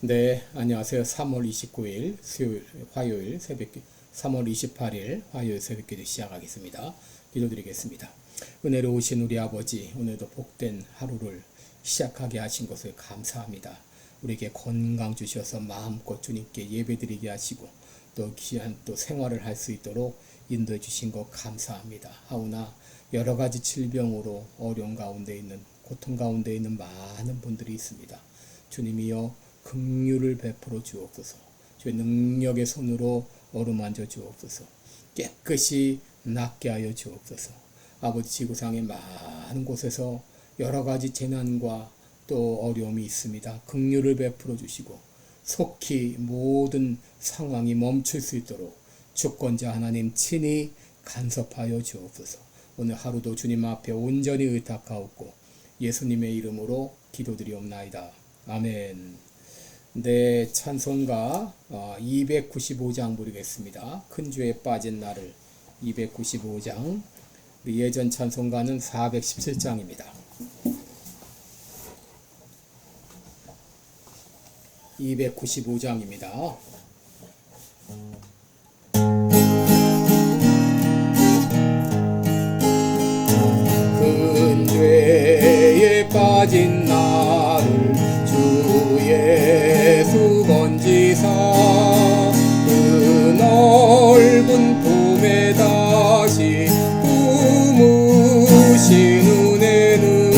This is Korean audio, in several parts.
네, 안녕하세요. 3월 29일 화요일 새벽 3월 28일 화요일 새벽기도 시작하겠습니다. 기도드리겠습니다. 은혜로우신 우리 아버지, 오늘도 복된 하루를 시작하게 하신 것을 감사합니다. 우리에게 건강 주셔서 마음껏 주님께 예배드리게 하시고 또 귀한 또 생활을 할 수 있도록 인도해 주신 것 감사합니다. 하오나 여러 가지 질병으로 어려움 가운데 있는 고통 가운데 있는 많은 분들이 있습니다. 주님이여 긍휼을 베풀어 주옵소서. 주의 능력의 손으로 어루만져 주옵소서. 깨끗이 낫게 하여 주옵소서. 아버지, 지구상의 많은 곳에서 여러 가지 재난과 또 어려움이 있습니다. 긍휼을 베풀어 주시고 속히 모든 상황이 멈출 수 있도록 주권자 하나님 친히 간섭하여 주옵소서. 오늘 하루도 주님 앞에 온전히 의탁하옵고 예수님의 이름으로 기도드리옵나이다. 아멘. 네, 찬송가 295장 부르겠습니다. 큰 죄에 빠진 나를. 295장. 예전 찬송가는 417장입니다. 295장입니다. 큰 죄에 빠진 나를 주 예수 건지사 그 넓은 품에 다시 품으신 은혜는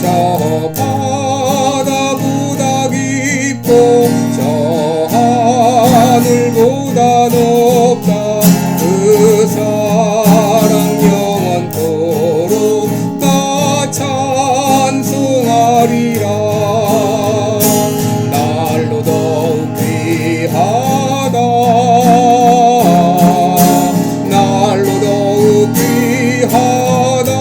저 바다보다 깊고 저 하늘보다 높다. 그 사랑 영원토록 다 찬송하리라. 날로 더욱 귀하다. 날로 더욱 귀하다.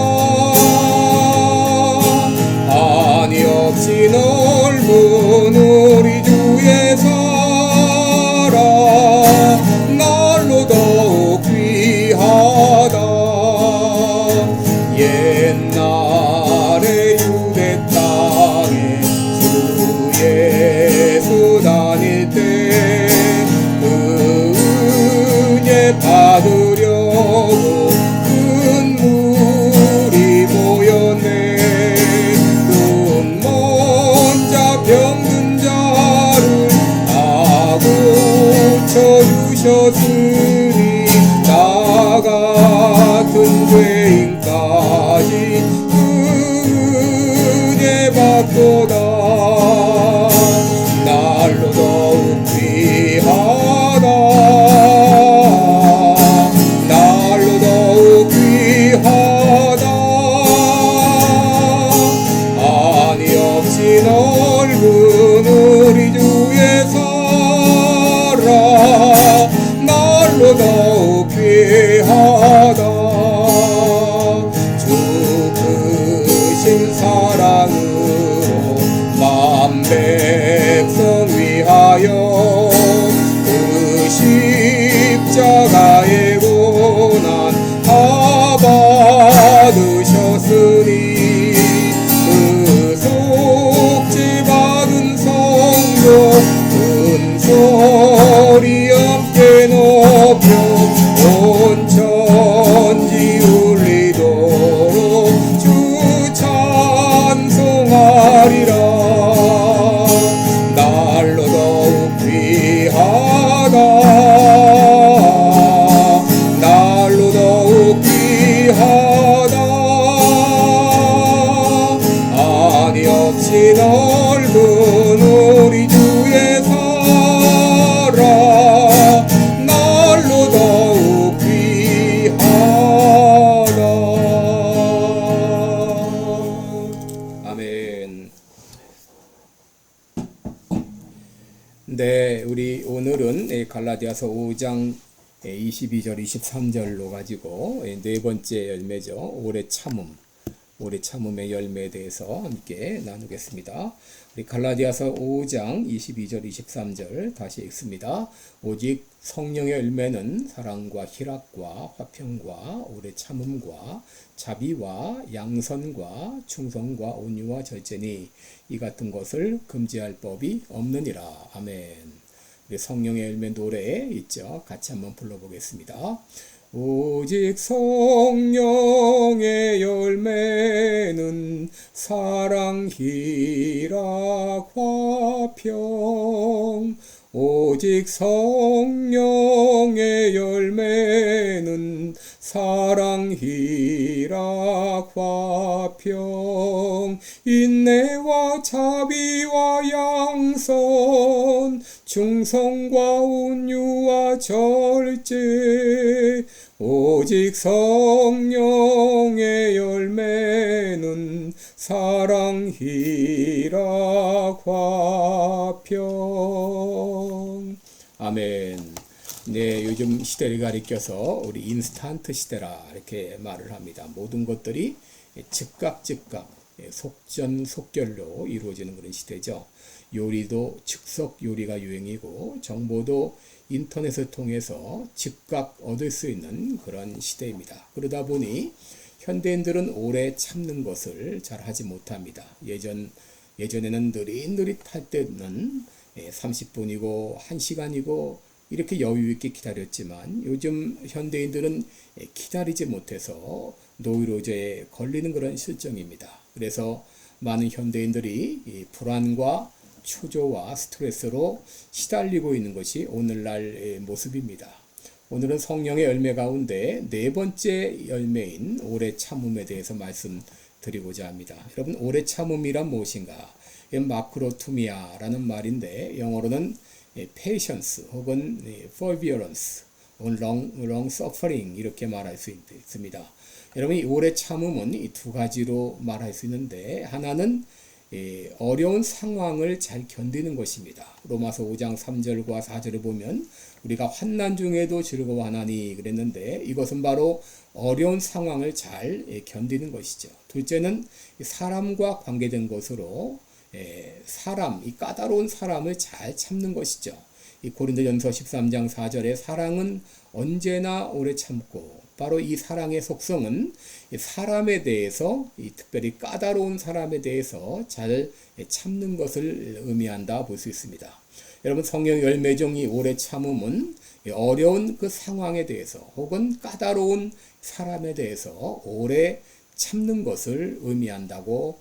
한이 없이 넓은 우리 주의 사랑 날로 더욱 귀하다. 옛날에 유대 땅에 주 예수 다닐 때 그 은혜 받으려고 큰 물이 모였네. 눈먼 자 병든 자를 다 고쳐주셨으니 나 같은 죄인까지 은혜 받도다. 날로 더욱 귀하다. 날로 더욱 귀하다. 한이 없이 넓은 우리 주의 사랑 날로 더욱 귀하다. 주 크신 사랑으로 만 백성 위하여 그 십자가의 고난 다 받으셨으니 그 속죄 받은 성도 큰 소리 함께 높여 온 천지 울리도록 주 찬송하리라. 날로 더욱 귀하다. 날로 더욱 귀하다. 한이 없이 넓은 우리 주의 사랑 날로 더욱 귀하다. 아멘. 네, 우리 오늘은 갈라디아서 5장 22절 23절로 가지고 네 번째 열매죠. 오래 참음. 오래 참음의 열매에 대해서 함께 나누겠습니다. 우리 갈라디아서 5장 22절 23절 다시 읽습니다. 오직 성령의 열매는 사랑과 희락과 화평과 오래 참음과 자비와 양선과 충성과 온유와 절제니 이 같은 것을 금지할 법이 없느니라. 아멘. 우리 성령의 열매 노래 있죠? 같이 한번 불러보겠습니다. 오직 성령의 열매는 사랑, 희락, 화평. 오직 성령의 열매는 사랑, 희락, 화평. 인내와 자비와 양선, 충성과 온유와 절제. 오직 성령의 열매는 사랑, 희락, 화평. 아멘. 네, 요즘 시대를 가리켜서 우리 인스턴트 시대라 이렇게 말을 합니다. 모든 것들이 즉각 속전속결로 이루어지는 그런 시대죠. 요리도 즉석 요리가 유행이고 정보도 인터넷을 통해서 즉각 얻을 수 있는 그런 시대입니다. 그러다 보니 현대인들은 오래 참는 것을 잘 하지 못합니다. 예전에는 느릿느릿할 때는 30분이고 1시간이고 이렇게 여유 있게 기다렸지만 요즘 현대인들은 기다리지 못해서 노이로제에 걸리는 그런 실정입니다. 그래서 많은 현대인들이 불안과 초조와 스트레스로 시달리고 있는 것이 오늘날 모습입니다. 오늘은 성령의 열매 가운데 네 번째 열매인 오래 참음에 대해서 말씀드리고자 합니다. 여러분, 오래 참음이란 무엇인가? 마크로투미아라는 말인데 영어로는 patience 혹은 forbearance 혹은 long suffering 이렇게 말할 수 있습니다. 여러분, 이 오래 참음은 이 두 가지로 말할 수 있는데 하나는 어려운 상황을 잘 견디는 것입니다. 로마서 5장 3절과 4절을 보면 우리가 환난 중에도 즐거워하나니 그랬는데 이것은 바로 어려운 상황을 잘 견디는 것이죠. 둘째는 사람과 관계된 것으로 이 까다로운 사람을 잘 참는 것이죠. 이 고린도전서 13장 4절에 사랑은 언제나 오래 참고, 바로 이 사랑의 속성은 사람에 대해서, 특별히 까다로운 사람에 대해서 잘 참는 것을 의미한다 볼 수 있습니다. 여러분, 성령 열매 중 이 오래 참음은 어려운 그 상황에 대해서 혹은 까다로운 사람에 대해서 오래 참는 것을 의미한다고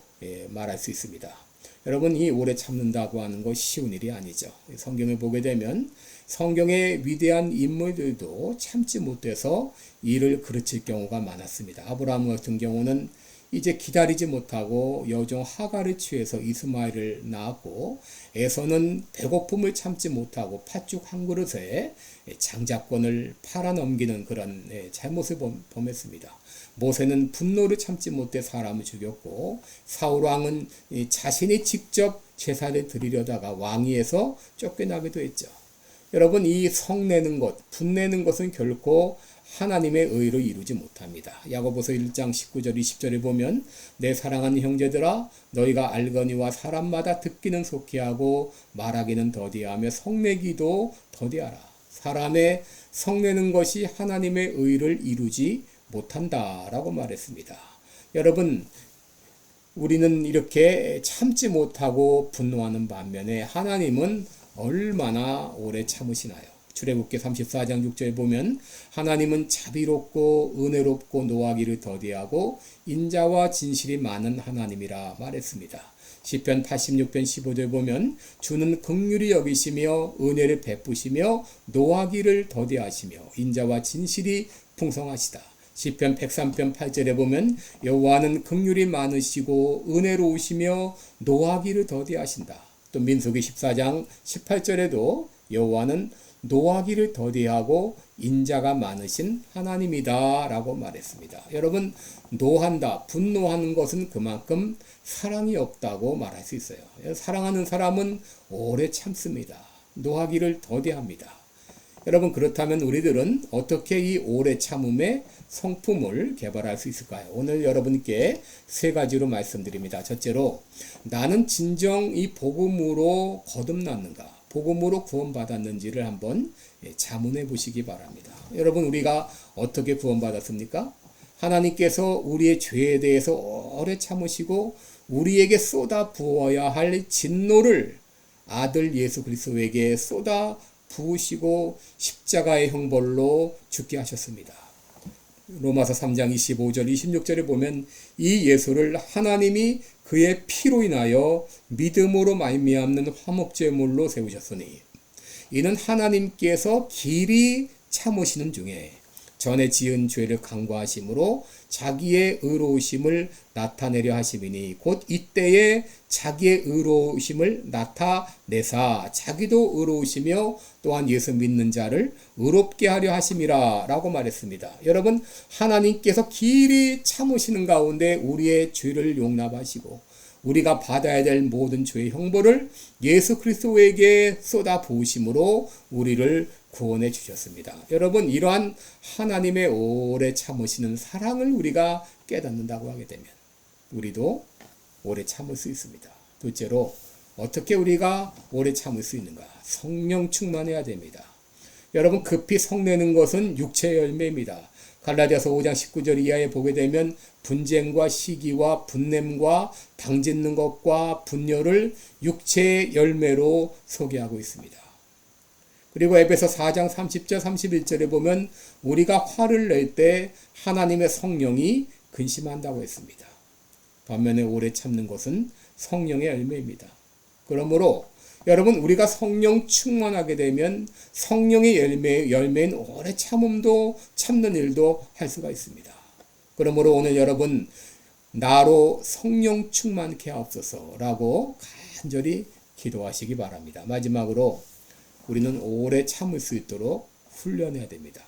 말할 수 있습니다. 여러분, 이 오래 참는다고 하는 거 쉬운 일이 아니죠. 성경을 보게 되면 성경의 위대한 인물들도 참지 못해서 일을 그르칠 경우가 많았습니다. 아브라함 같은 경우는 이제 기다리지 못하고 여종 하갈을 취해서 이스마엘을 낳았고, 에서는 배고픔을 참지 못하고 팥죽 한 그릇에 장자권을 팔아넘기는 그런 잘못을 범했습니다. 모세는 분노를 참지 못해 사람을 죽였고, 사울왕은 자신이 직접 제사를 드리려다가 왕위에서 쫓겨나기도 했죠. 여러분, 이 성내는 것, 분내는 것은 결코 하나님의 의로 이루지 못합니다. 야고보서 1장 19절 20절에 보면 내 사랑하는 형제들아, 너희가 알거니와 사람마다 듣기는 속히 하고 말하기는 더디하며 성내기도 더디하라. 사람의 성내는 것이 하나님의 의를 이루지 못한다라고 말했습니다. 여러분, 우리는 이렇게 참지 못하고 분노하는 반면에 하나님은 얼마나 오래 참으시나요? 출애굽기 34장 6절에 보면 하나님은 자비롭고 은혜롭고 노하기를 더디하고 인자와 진실이 많은 하나님이라 말했습니다. 시편 86편 15절에 보면 주는 긍휼히 여기시며 은혜를 베푸시며 노하기를 더디하시며 인자와 진실이 풍성하시다. 시편 103편 8절에 보면 여호와는 긍휼이 많으시고 은혜로우시며 노하기를 더디하신다. 또 민수기 14장 18절에도 여호와는 노하기를 더디하고 인자가 많으신 하나님이다 라고 말했습니다. 여러분, 노한다, 분노하는 것은 그만큼 사랑이 없다고 말할 수 있어요. 사랑하는 사람은 오래 참습니다. 노하기를 더디합니다. 여러분, 그렇다면 우리들은 어떻게 이 오래 참음의 성품을 개발할 수 있을까요? 오늘 여러분께 세 가지로 말씀드립니다. 첫째로, 나는 진정 이 복음으로 거듭났는가, 복음으로 구원받았는지를 한번 자문해 보시기 바랍니다. 여러분, 우리가 어떻게 구원받았습니까? 하나님께서 우리의 죄에 대해서 오래 참으시고 우리에게 쏟아 부어야 할 진노를 아들 예수 그리스도에게 쏟아 부으시고 십자가의 형벌로 죽게 하셨습니다. 로마서 3장 25절 26절에 보면 이 예수를 하나님이 그의 피로 인하여 믿음으로 말미암는 화목제물로 세우셨으니 이는 하나님께서 길이 참으시는 중에 전에 지은 죄를 간과하심으로 자기의 의로우심을 나타내려 하심이니 곧 이때에 자기의 의로우심을 나타내사 자기도 의로우시며 또한 예수 믿는 자를 의롭게 하려 하심이라 라고 말했습니다. 여러분, 하나님께서 길이 참으시는 가운데 우리의 죄를 용납하시고 우리가 받아야 될 모든 죄의 형벌을 예수 그리스도에게 쏟아 부으심으로 우리를 구원해 주셨습니다. 여러분, 이러한 하나님의 오래 참으시는 사랑을 우리가 깨닫는다고 하게 되면 우리도 오래 참을 수 있습니다. 둘째로, 어떻게 우리가 오래 참을 수 있는가? 성령 충만해야 됩니다. 여러분, 급히 성내는 것은 육체의 열매입니다. 갈라디아서 5장 19절 이하에 보게 되면 분쟁과 시기와 분냄과 당짓는 것과 분열을 육체의 열매로 소개하고 있습니다. 그리고 에베소 4장 30절 31절에 보면 우리가 화를 낼 때 하나님의 성령이 근심한다고 했습니다. 반면에 오래 참는 것은 성령의 열매입니다. 그러므로 여러분, 우리가 성령 충만하게 되면 성령의 열매인 오래 참음도 참는 일도 할 수가 있습니다. 그러므로 오늘 여러분, 나로 성령 충만케 하옵소서라고 간절히 기도하시기 바랍니다. 마지막으로 우리는 오래 참을 수 있도록 훈련해야 됩니다.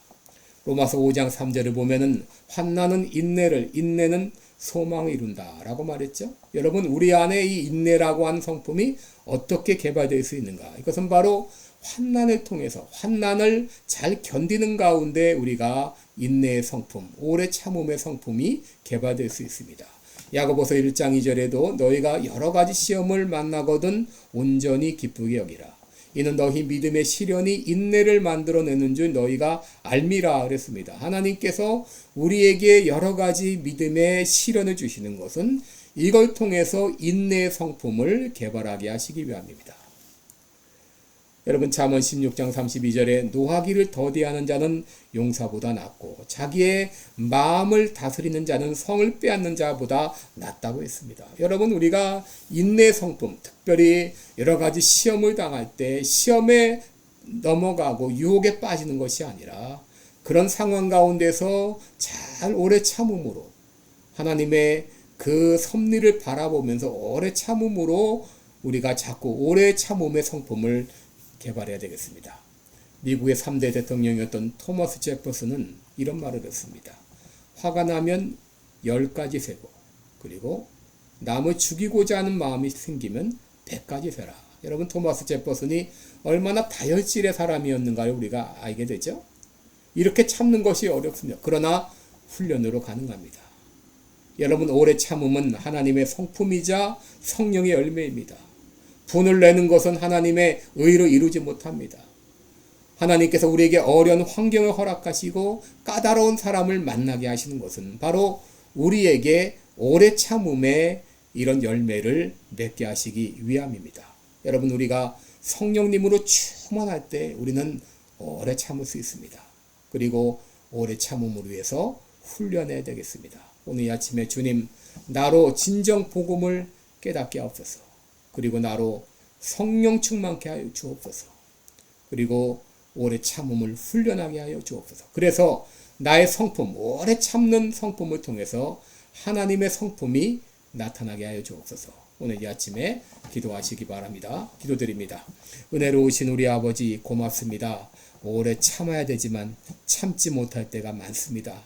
로마서 5장 3절을 보면은 환난은 인내는 소망을 이룬다 라고 말했죠. 여러분, 우리 안에 이 인내라고 하는 성품이 어떻게 개발될 수 있는가? 이것은 바로 환난을 통해서 환난을 잘 견디는 가운데 우리가 인내의 성품, 오래 참음의 성품이 개발될 수 있습니다. 야고보서 1장 2절에도 너희가 여러 가지 시험을 만나거든 온전히 기쁘게 여기라. 이는 너희 믿음의 시련이 인내를 만들어내는 줄 너희가 알미라 그랬습니다. 하나님께서 우리에게 여러 가지 믿음의 시련을 주시는 것은 이걸 통해서 인내의 성품을 개발하게 하시기 위함입니다. 여러분, 잠언 16장 32절에 노하기를 더디하는 자는 용사보다 낫고 자기의 마음을 다스리는 자는 성을 빼앗는 자보다 낫다고 했습니다. 여러분, 우리가 인내의 성품, 특별히 여러 가지 시험을 당할 때 시험에 넘어가고 유혹에 빠지는 것이 아니라 그런 상황 가운데서 잘 오래 참음으로 하나님의 그 섭리를 바라보면서 오래 참음으로 우리가 자꾸 오래 참음의 성품을 개발해야 되겠습니다. 미국의 3대 대통령이었던 토머스 제퍼슨은 이런 말을 했습니다. 화가 나면 10가지 세고 그리고 남을 죽이고자 하는 마음이 생기면 100가지 세라. 여러분, 토머스 제퍼슨이 얼마나 다혈질의 사람이었는가를 우리가 알게 되죠. 이렇게 참는 것이 어렵습니다. 그러나 훈련으로 가능합니다. 여러분, 오래 참음은 하나님의 성품이자 성령의 열매입니다. 분을 내는 것은 하나님의 의로 이루지 못합니다. 하나님께서 우리에게 어려운 환경을 허락하시고 까다로운 사람을 만나게 하시는 것은 바로 우리에게 오래 참음의 이런 열매를 맺게 하시기 위함입니다. 여러분, 우리가 성령님으로 충만할 때 우리는 오래 참을 수 있습니다. 그리고 오래 참음을 위해서 훈련해야 되겠습니다. 오늘 아침에 주님, 나로 진정 복음을 깨닫게 하옵소서. 그리고 나로 성령 충만케 하여 주옵소서. 그리고 오래 참음을 훈련하게 하여 주옵소서. 그래서 나의 성품, 오래 참는 성품을 통해서 하나님의 성품이 나타나게 하여 주옵소서. 오늘 이 아침에 기도하시기 바랍니다. 기도드립니다. 은혜로우신 우리 아버지, 고맙습니다. 오래 참아야 되지만 참지 못할 때가 많습니다.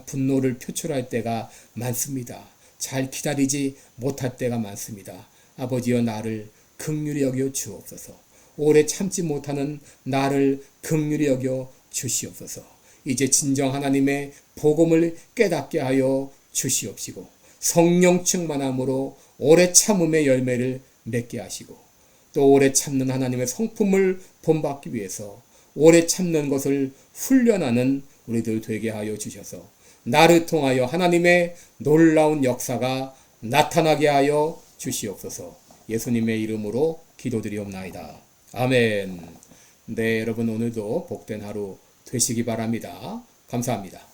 분노를 표출할 때가 많습니다. 잘 기다리지 못할 때가 많습니다. 아버지여, 나를 긍휼히 여겨 주옵소서. 오래 참지 못하는 나를 긍휼히 여겨 주시옵소서. 이제 진정 하나님의 복음을 깨닫게 하여 주시옵시고 성령 충만함으로 오래 참음의 열매를 맺게 하시고 또 오래 참는 하나님의 성품을 본받기 위해서 오래 참는 것을 훈련하는 우리들 되게 하여 주셔서 나를 통하여 하나님의 놀라운 역사가 나타나게 하여 주시옵소서. 예수님의 이름으로 기도드리옵나이다. 아멘. 네, 여러분 오늘도 복된 하루 되시기 바랍니다. 감사합니다.